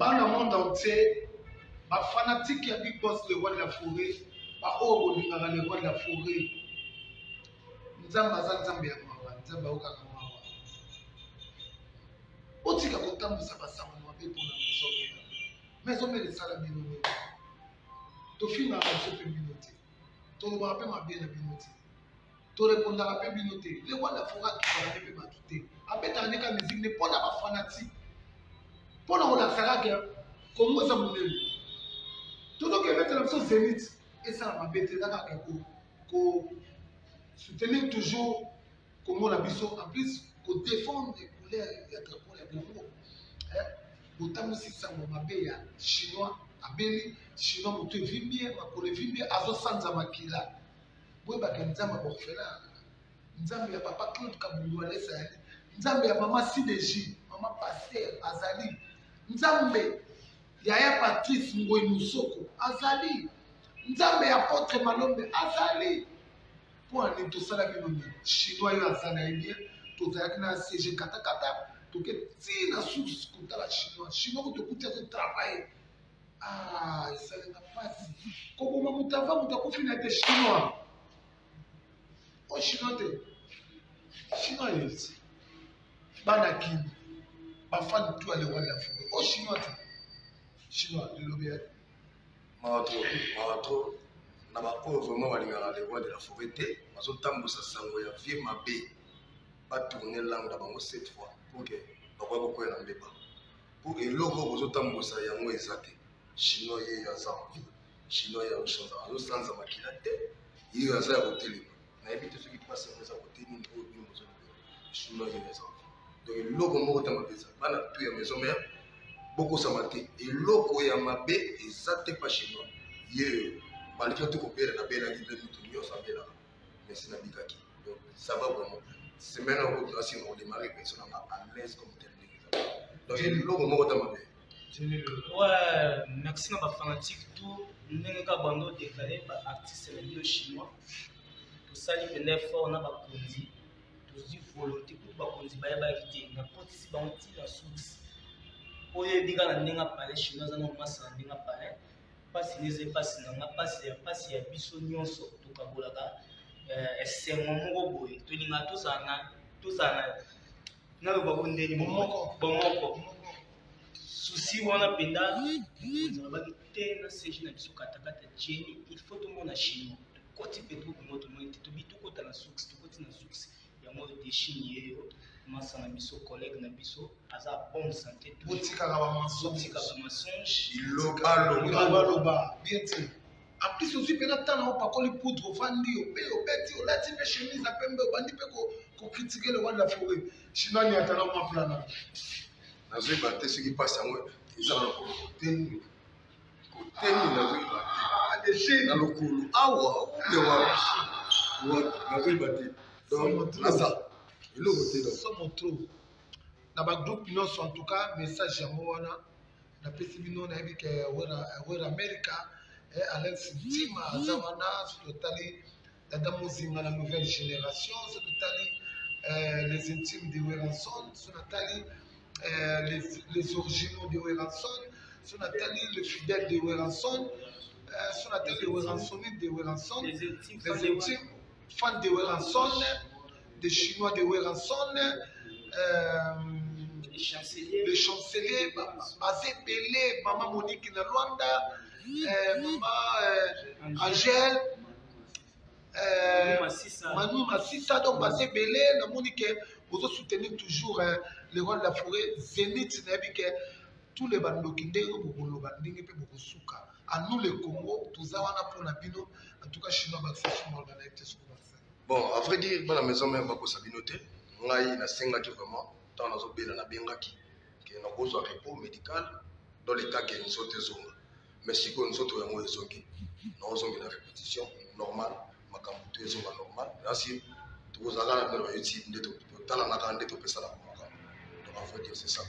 Dans le monde entier, les fanatiques qui Big Boss, le roi de la forêt, les le roi de la forêt. Nzamba za nzambe ya mawa, nzamba oka mawa. Otika kotambusa basango na mabe pona maison mais sala bino. To finga ba sope binote. To ba pe mabe na binote. To répondre à pe binote. Le roi de la forêt qui va pe matute. Abeta neka musique ne pona ba fanatique. Pona on sala que comme ça moneli. Tout donc mettre la chose zénith et ça m'a bête là ko soutenir toujours comme on a vu en plus pour défendre les couleurs et pour les bonbons autant aussi ça m'a bien chinois abeli chinois moto vimbi ma ko vimbi azo sanza makila boy ba nzamba bofela nzambe ya papa Claude Kabundu alesa nzambe ya mama CDJ mama Pasteur azali nzambe Yaya Patrice Ngoyi Musoko azali nzambe ya Apôtre Malombe azali pour aller tout ça la binomi chinois yo azana bien tout ça na CG kata to ke tina source kuta la chinois ko to kuta de travail ça n'a pas si comme mutava mutakufina te chinois o chinois yes bana kini ba fan tout aller wala fugo o chinois de l'OBL. Mato, na ba oyo vraiment balingaka le roi de la forêt te bazotambusa sango ya vie mabe batourne langue na bango 7 fois pour que bakoya kokwela na mbeba pour eloko bozotambusa yango eza te chinois ye aza envie chinois ya ochanza azosanza makila te ye aza ya kotelema nayebi te soki mpasi yango eza kotelema oyo bino bozolobela chinois ye aza envie donc eloko moko ta mabe eza bana tu ya maison mère beaucoup samate et loko ya mabe ezate pa chinois ye malgré tout kopera na bela ki le mutunyo sa bela mais c'est na bikaki donc ça va vraiment semaine on va essayer de démarrer personne à l'aise comme tel donc le loko moko ta mabe ouais merci na ba fanatique tout ndenge ka bando déclarer ba artiste le chinois tout ça il fait l'effort na ba konzi tout dit volonté pour ba konzi ba ba kiti na potisi ba onti la source oye bika na ndenge apale chinois aza na masa na ndenge apale mpasi neze mpasi na nga mpasi ya biso nyonso tokabolaka esengo moko boye tolinga tozala naloba bo ndeni bomoko susi wana mpenza nalobaki te na sege na biso katakata jeni il faut tomona chinois tokoti mpe tokongo tomoni te tobi tokota na suksi tokoti na suksi yango te chine yeyo masa na biso collègue na biso aza bonne santé botikaka ba mensonge ilobaloba bien te en plus aussi pena tana opakoli poudre ofandi obeti olati mpe chemise ya pembe obandi mpe kokritike le roi de la forêt chinois ni atala maplana nazoyeba te soki mpasi yango eza na koteni nazoyeba te na lokolo awa nazoyeba te donc naza somo trop na ba groupe nyonso en tout cas message yango wana napesi bino nayebi ke wera america Alex Ntima aza wana soki totali dada mozinga na nouvelle génération soki totali les intimes de Weranson soki natali les originaux de Weranson soki natali le fidèle de Weranson soki natali le Weransonite de Weranson les intimes fans de Weranson des Chinois de Weranson, les chanceliers, Bazé Belé, Maman Monique na Luanda, Maman Angèle, Manu Massissa, donc Bazé Belé, la Monique, vous soutenez toujours le roi de la forêt, Zénith, tous les bandos qui ont beaucoup à nous les Congo, tous pour la bino, en tout cas Chinois, bon, à vrai dire, dans la maison même, je suis sabinoté. On a eu la qui vraiment, dans la zone de la Bengaki, qui est un repos médical, dans les cas qui nous sont des zones. Mais si nous sommes en mode zongi, nous avons une répétition normale, ma camouflée est normale. Ainsi, vous allez dans le YouTube, dans la nagande, vous pouvez ça. Donc, à vrai dire, c'est ça.